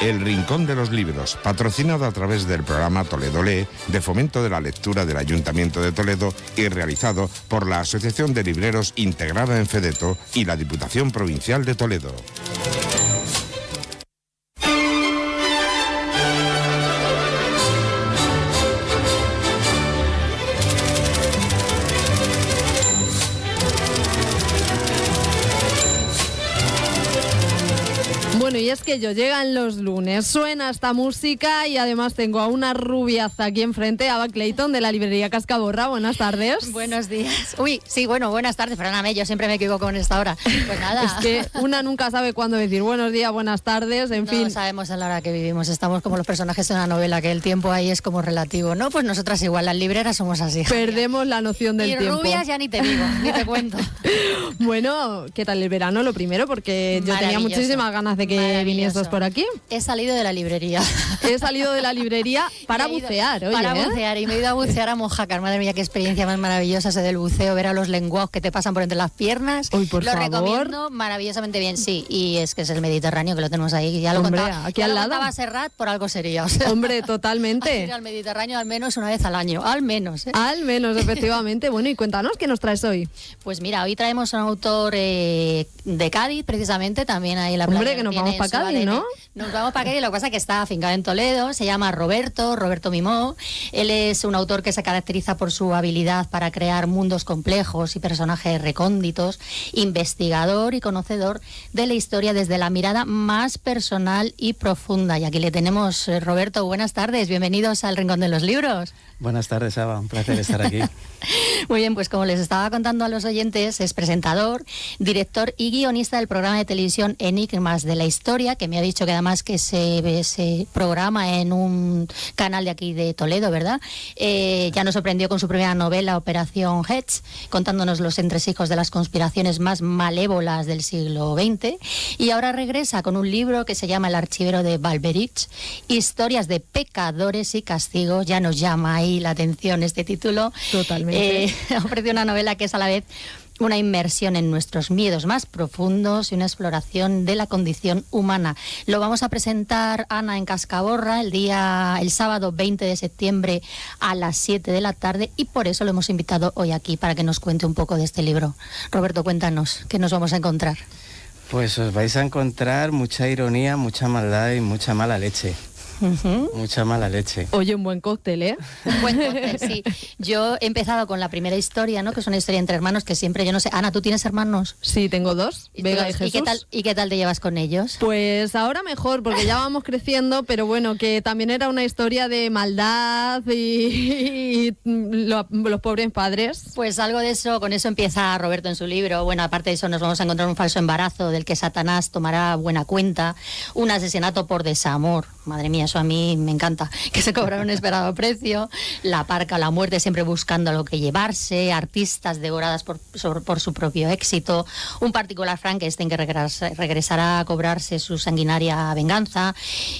El Rincón de los Libros, patrocinado a través del programa Toledo Lee, de fomento de la lectura del Ayuntamiento de Toledo y realizado por la Asociación de Libreros integrada en Fedeto y la Diputación Provincial de Toledo. Bueno, y es que llegan los lunes, suena esta música y además tengo a una rubiaza aquí enfrente, Ava Clayton, de la librería Cascaborra. Buenas tardes. Buenos días. Uy, sí, bueno, buenas tardes, perdóname, yo siempre me equivoco con esta hora. Pues nada. Es que una nunca sabe cuándo decir buenos días, buenas tardes, en fin. No sabemos en la hora que vivimos, estamos como los personajes de una novela, que el tiempo ahí es como relativo, ¿no? Pues nosotras igual, las libreras somos así. Perdemos la noción del tiempo. Y rubias ya ni te digo, ni te cuento. Bueno, ¿qué tal el verano? Lo primero, porque yo tenía muchísimas ganas de que vinieses por aquí. He salido de la librería. He salido de la librería para bucear, oye. Para bucear, y me he ido a bucear a Mojácar. Madre mía, qué experiencia más maravillosa ese del buceo, ver a los lenguados que te pasan por entre las piernas. Uy, por favor. Lo recomiendo maravillosamente bien, sí. Y es que es el Mediterráneo, que lo tenemos ahí. Ya lo contaba, aquí al lado. Contaba Serrat, por algo sería. O sea, hombre, totalmente. Ir al Mediterráneo al menos una vez al año, al menos. Al menos, efectivamente. Bueno, y cuéntanos, ¿qué nos traes hoy? Pues mira, hoy traemos a un autor de Cádiz, precisamente, también ahí en la playa. Hombre, que nos vamos para Cádiz, ¿no? Nos vamos para Cádiz, lo que pasa es que está afincado en Toledo, se llama Roberto Mimó. Él es un autor que se caracteriza por su habilidad para crear mundos complejos y personajes recónditos, investigador y conocedor de la historia desde la mirada más personal y profunda. Y aquí le tenemos, Roberto, buenas tardes, bienvenidos al Rincón de los Libros. Buenas tardes, Ava, un placer estar aquí. Muy bien, pues como les estaba contando a los oyentes, es presentador, director y guionista del programa de televisión Enigmas de la Historia, que me ha dicho que además que se programa en un canal de aquí de Toledo, ¿verdad? Ya nos sorprendió con su primera novela, Operación Hedge, contándonos los entresijos de las conspiraciones más malévolas del siglo XX, y ahora regresa con un libro que se llama El archivero de Valberich, historias de pecadores y castigos. Ya nos llama ahí la atención este título. Totalmente. Ofrece una novela que es a la vez una inmersión en nuestros miedos más profundos y una exploración de la condición humana. Lo vamos a presentar, Ana, en Cascaborra el sábado 20 de septiembre a las 7 de la tarde, y por eso lo hemos invitado hoy aquí para que nos cuente un poco de este libro. Roberto, cuéntanos, ¿qué nos vamos a encontrar? Pues os vais a encontrar mucha ironía, mucha maldad y mucha mala leche. Mucha mala leche. Oye, un buen cóctel, ¿eh? Un buen cóctel, sí. Yo he empezado con la primera historia, ¿no? Que es una historia entre hermanos que siempre, yo no sé. Ana, ¿tú tienes hermanos? Sí, tengo dos, Vega y Jesús. ¿Y qué tal te llevas con ellos? Pues ahora mejor, porque ya vamos creciendo, pero bueno, que también era una historia de maldad y los pobres padres. Pues algo de eso, con eso empieza Roberto en su libro. Bueno, aparte de eso nos vamos a encontrar un falso embarazo del que Satanás tomará buena cuenta, un asesinato por desamor. Madre mía, eso a mí me encanta, que se cobra un esperado precio, la parca, la muerte siempre buscando lo que llevarse, artistas devoradas por su propio éxito, un particular Frankenstein que regresará a cobrarse su sanguinaria venganza,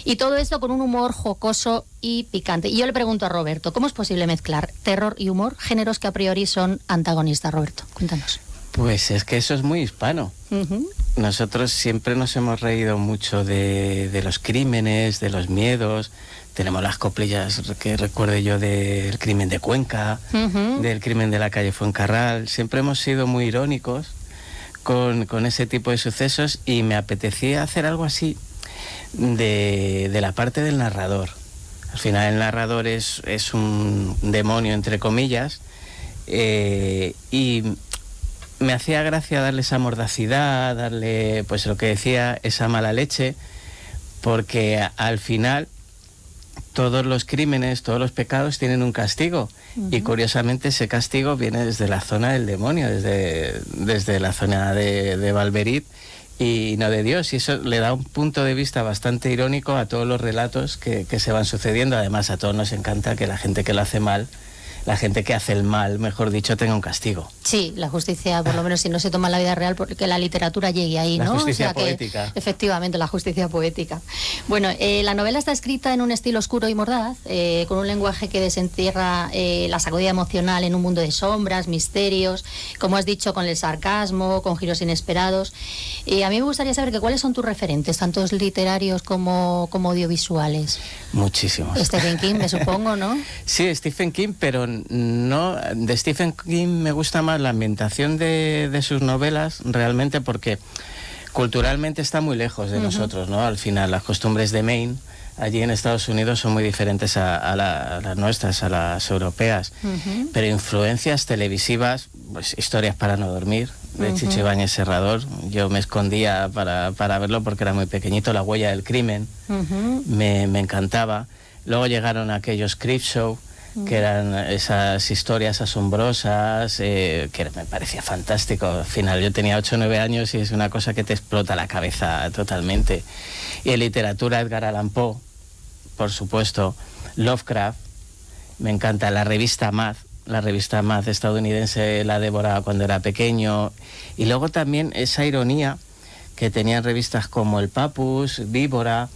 y todo esto con un humor jocoso y picante. Y yo le pregunto a Roberto, ¿cómo es posible mezclar terror y humor, géneros que a priori son antagonistas? Roberto, cuéntanos. Pues es que eso es muy hispano. Nosotros siempre nos hemos reído mucho de los crímenes, de los miedos. Tenemos las coplillas que recuerde yo del crimen de Cuenca, del crimen de la calle Fuencarral. Siempre hemos sido muy irónicos con ese tipo de sucesos, y me apetecía hacer algo así de la parte del narrador. Al final el narrador es un demonio, entre comillas, y me hacía gracia darle esa mordacidad, darle, pues lo que decía, esa mala leche, porque al final todos los crímenes, todos los pecados tienen un castigo, y curiosamente ese castigo viene desde la zona del demonio, desde la zona de Valberich, y no de Dios, y eso le da un punto de vista bastante irónico a todos los relatos que se van sucediendo. Además, a todos nos encanta que la gente que lo hace mal la gente que hace el mal, mejor dicho, tenga un castigo. Sí, la justicia, por lo menos si no se toma en la vida real, porque la literatura llegue ahí, ¿no? La justicia que, poética. Efectivamente, la justicia poética. Bueno, la novela está escrita en un estilo oscuro y mordaz, con un lenguaje que desentierra la sacudida emocional en un mundo de sombras, misterios, como has dicho, con el sarcasmo, con giros inesperados. Y a mí me gustaría saber que cuáles son tus referentes, tanto literarios como audiovisuales. Muchísimos. Stephen King, me supongo, ¿no? Sí, Stephen King, pero no, de Stephen King me gusta más la ambientación de sus novelas, realmente, porque culturalmente está muy lejos de nosotros, ¿no? Al final, las costumbres de Maine, allí en Estados Unidos, son muy diferentes a las nuestras, a las europeas. Pero influencias televisivas, pues Historias para no dormir, de Chicho Ibáñez Serrador. Yo me escondía para verlo porque era muy pequeñito. La huella del crimen, me encantaba. Luego llegaron aquellos Creepshow, que eran esas historias asombrosas, que me parecía fantástico. Al final yo tenía 8 o 9 años y es una cosa que te explota la cabeza totalmente. Y en literatura, Edgar Allan Poe, por supuesto, Lovecraft, me encanta. La revista Mad estadounidense, la devoraba cuando era pequeño. Y luego también esa ironía que tenían revistas como El Papus, Víbora,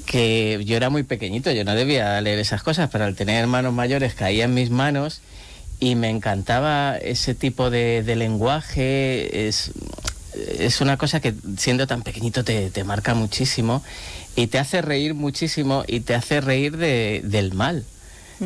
que yo era muy pequeñito, yo no debía leer esas cosas, pero al tener hermanos mayores caía en mis manos y me encantaba ese tipo de lenguaje. Es una cosa que siendo tan pequeñito te marca muchísimo y te hace reír muchísimo y te hace reír del mal.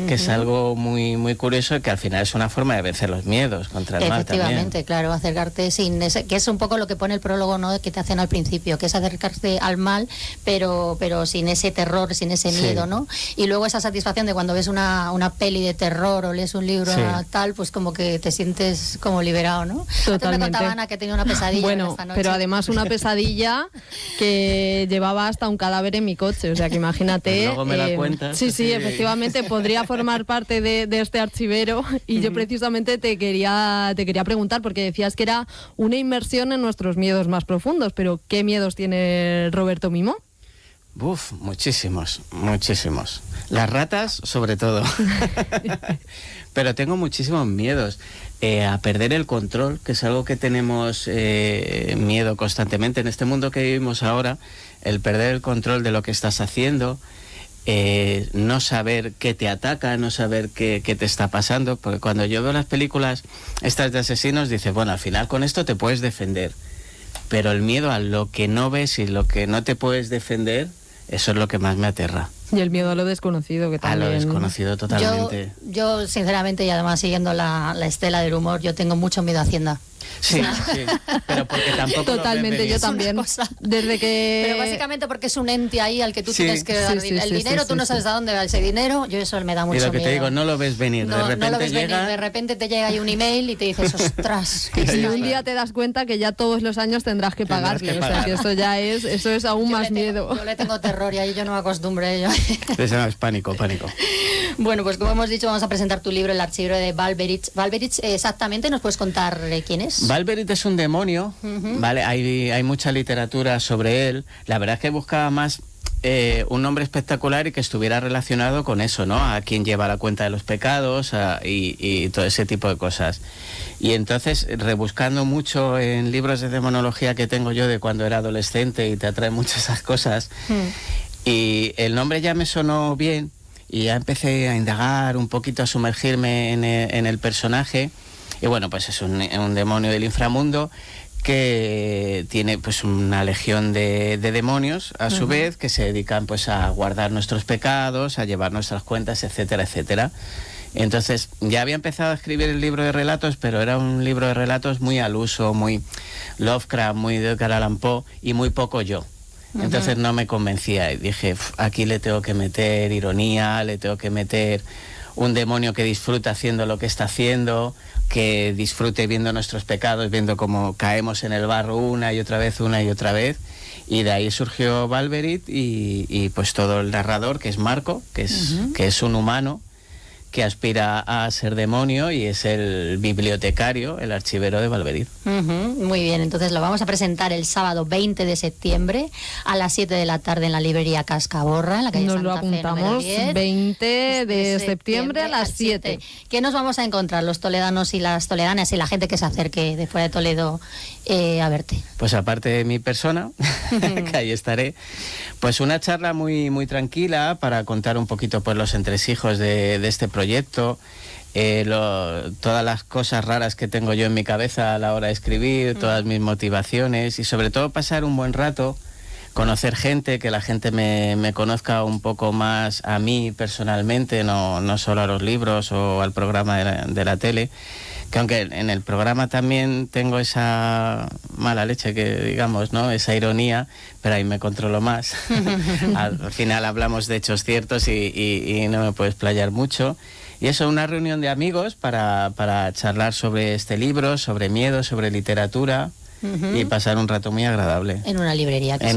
Que es algo muy muy curioso, que al final es una forma de vencer los miedos contra el mal también. Efectivamente, claro, acercarte sin ese, que es un poco lo que pone el prólogo, ¿no?, que te hacen al principio, que es acercarte al mal, pero sin ese terror, sin ese miedo, ¿no? Y luego esa satisfacción de cuando ves una peli de terror o lees un libro tal, pues como que te sientes como liberado, ¿no? Totalmente. Antes me contaba Ana que tenía una pesadilla esta noche. Pero además una pesadilla que llevaba hasta un cadáver en mi coche, o sea que imagínate. Pues luego me la cuentas. Sí, efectivamente podría formar parte de este archivero y yo precisamente te quería preguntar, porque decías que era una inmersión en nuestros miedos más profundos, pero ¿qué miedos tiene Roberto Mimo? Muchísimos. Las ratas, sobre todo. Pero tengo muchísimos miedos. A perder el control, que es algo que tenemos miedo constantemente en este mundo que vivimos ahora, el perder el control de lo que estás haciendo, no saber qué te ataca, no saber qué te está pasando, porque cuando yo veo las películas estas de asesinos, dices, bueno, al final con esto te puedes defender, pero el miedo a lo que no ves y lo que no te puedes defender, eso es lo que más me aterra. Y el miedo a lo desconocido, que también... A lo desconocido, totalmente. Yo sinceramente, y además siguiendo la estela del humor, yo tengo mucho miedo a Hacienda. Sí, pero porque tampoco... Totalmente, yo también. Desde que... Pero básicamente porque es un ente ahí al que tú tienes que dar el dinero, tú no sabes a dónde va ese dinero, yo eso me da mucho miedo. Y lo que te digo, no lo ves venir, no lo ves venir, de repente te llega ahí un email y te dices, ostras. Y un día te das cuenta que ya todos los años tendrás que pagarle, o sea que eso es aún más miedo. Yo le tengo terror y ahí yo no me acostumbré a ello. Eso no, es pánico. Bueno, pues como hemos dicho, vamos a presentar tu libro, El archivero de Valberich. Valberich, exactamente, ¿nos puedes contar quién es? Valberich es un demonio, ¿vale? Hay mucha literatura sobre él. La verdad es que buscaba más un nombre espectacular y que estuviera relacionado con eso, ¿no? A quien lleva la cuenta de los pecados y todo ese tipo de cosas. Y entonces, rebuscando mucho en libros de demonología que tengo yo de cuando era adolescente, y te atraen mucho esas cosas, y el nombre ya me sonó bien y ya empecé a indagar un poquito, a sumergirme en el personaje. Y bueno, pues es un demonio del inframundo que tiene pues una legión de demonios a su vez, que se dedican pues a guardar nuestros pecados, a llevar nuestras cuentas, etcétera, etcétera. Entonces ya había empezado a escribir el libro de relatos, pero era un libro de relatos muy al uso, muy Lovecraft, muy de Edgar Allan Poe y muy poco yo. Entonces no me convencía y dije, aquí le tengo que meter ironía, le tengo que meter un demonio que disfruta haciendo lo que está haciendo, que disfrute viendo nuestros pecados, viendo cómo caemos en el barro una y otra vez. Y de ahí surgió Valberich y pues todo el narrador, que es Marco, que es un humano, que aspira a ser demonio y es el bibliotecario, el archivero de Valveriz. Muy bien, entonces lo vamos a presentar el sábado 20 de septiembre a las 7 de la tarde en la librería Cascaborra, en la calle Nos Santa lo apuntamos, Fe, número 10. 20 de septiembre a las 7. ¿Qué nos vamos a encontrar los toledanos y las toledanas y la gente que se acerque de fuera de Toledo a verte? Pues aparte de mi persona, que ahí estaré, pues una charla muy, muy tranquila para contar un poquito pues los entresijos de este proyecto, todas las cosas raras que tengo yo en mi cabeza a la hora de escribir, todas mis motivaciones y sobre todo pasar un buen rato, conocer gente, que la gente me conozca un poco más a mí personalmente, no solo a los libros o al programa de la tele, que aunque en el programa también tengo esa mala leche, que digamos, ¿no? Esa ironía, pero ahí me controlo más. Al final hablamos de hechos ciertos y no me puedo explayar mucho. Y eso, una reunión de amigos para charlar sobre este libro, sobre miedo, sobre literatura. Y pasar un rato muy agradable. En una librería que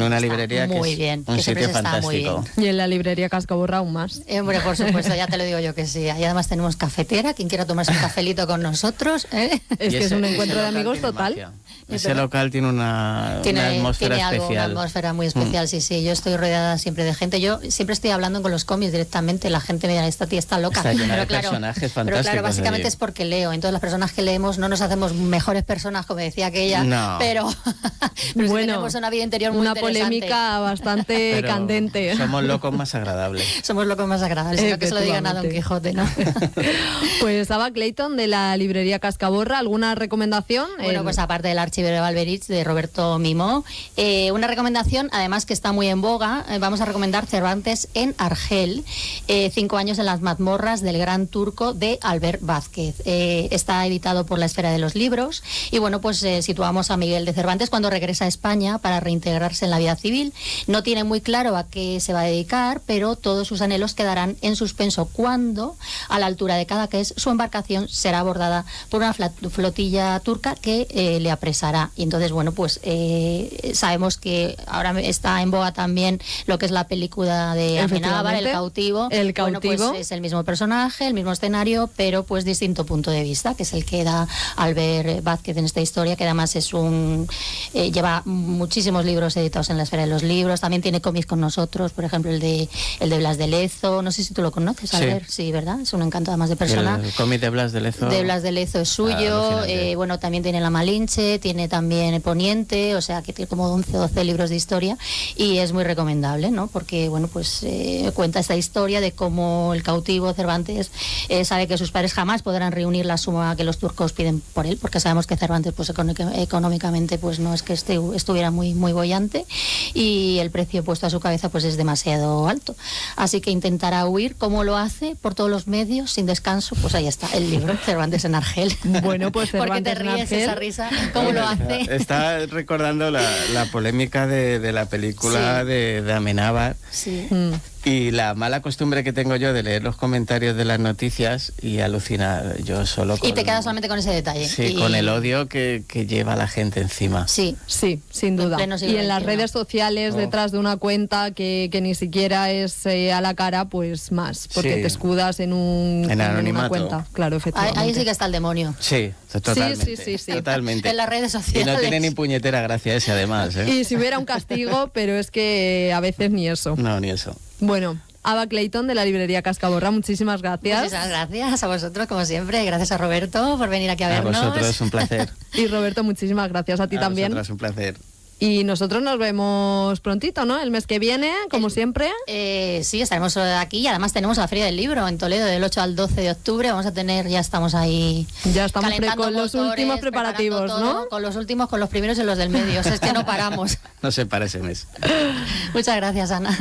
muy bien, un sitio fantástico. Y en la librería Cascaborra aún más. Hombre, por supuesto, ya te lo digo yo que sí. Ahí además tenemos cafetera, quien quiera tomarse un cafelito con nosotros. Es que es un encuentro de amigos total. Magia. Ese local tiene una atmósfera especial. Una atmósfera muy especial, sí. Yo estoy rodeada siempre de gente. Yo siempre estoy hablando con los cómics directamente. La gente me dirá, esta tía está loca. Está llena de personajes fantásticos. Pero claro, básicamente allí. es porque leo. Entonces las personas que leemos no nos hacemos mejores personas, como decía aquella. No. Pero bueno, sí tenemos una vida interior muy una interesante. polémica bastante Pero candente. Somos locos más agradables. Somos locos más agradables, sino que se lo digan a Don Quijote, ¿no? Pues Ava Clayton, de la librería Cascaborra, ¿alguna recomendación? Bueno, pues aparte del archivero de Valveriz, de Roberto Mimó, una recomendación, además que está muy en boga, vamos a recomendar Cervantes en Argel, 5 años en las mazmorras del Gran Turco, de Albert Vázquez. Está editado por la Esfera de los Libros y bueno, pues situamos a Miguel de Cervantes cuando regresa a España para reintegrarse en la vida civil. No tiene muy claro a qué se va a dedicar, pero todos sus anhelos quedarán en suspenso cuando, a la altura de Cadaqués, su embarcación será abordada por una flotilla turca que le apresará. Y entonces, bueno, pues sabemos que ahora está en boga también lo que es la película de Amenábar, El Cautivo. El Cautivo. Bueno, pues es el mismo personaje, el mismo escenario, pero pues distinto punto de vista, que es el que da Albert Vázquez en esta historia, que además es lleva muchísimos libros editados en la Esfera de los Libros. También tiene cómics con nosotros, por ejemplo el de Blas de Lezo. No sé si tú lo conoces, Albert. Sí, ¿verdad? Es un encanto además de persona. El cómic de Blas de Lezo. De Blas de Lezo es suyo. Bueno, también tiene La Malinche, tiene también Poniente, o sea que tiene como 11 o 12 libros de historia y es muy recomendable, ¿no? Porque, bueno, pues cuenta esta historia de cómo el cautivo Cervantes sabe que sus padres jamás podrán reunir la suma que los turcos piden por él, porque sabemos que Cervantes pues económicamente pues no es que estuviera muy boyante y el precio puesto a su cabeza pues es demasiado alto. Así que intentará huir. ¿Cómo lo hace? Por todos los medios, sin descanso. Pues ahí está el libro, Cervantes en Argel. Bueno, pues Cervantes ¿Por qué te ríes en Argel? esa risa? ¿Cómo lo hace? Está recordando la polémica de la película de Amenábar. Sí. Y la mala costumbre que tengo yo de leer los comentarios de las noticias y alucinar yo solo con... Y te quedas solamente con ese detalle. Sí, con el odio que lleva la gente encima. Sí. Sí, sin duda. Pleno siglo Y en las XXI. redes sociales, detrás de una cuenta que ni siquiera es a la cara, pues más, porque Sí. te escudas en una anonimato. cuenta. Claro, Ahí, efectivamente. ahí sí que está el demonio. Sí, totalmente. Sí. Totalmente. En las redes Y sociales. no tiene ni puñetera gracia ese además, ¿eh? Y si hubiera un castigo, pero es que a veces ni eso. No, ni eso. Bueno, Ava Clayton, de la librería Cascaborra, muchísimas gracias. Muchísimas gracias a vosotros, como siempre. Gracias a Roberto por venir aquí a A vernos. vosotros un placer. Y Roberto, muchísimas gracias a ti A también. vosotras un placer. Y nosotros nos vemos prontito, ¿no? El mes que viene, como siempre. Sí, estaremos aquí y además tenemos la Feria del Libro en Toledo del 8 al 12 de octubre. Vamos a tener, ya estamos ahí. Ya estamos calentando con los motores, últimos preparativos, preparando todo, ¿no? Con los últimos, con los primeros y los del medio. O sea, es que no paramos. No se para ese mes. Muchas gracias, Ana.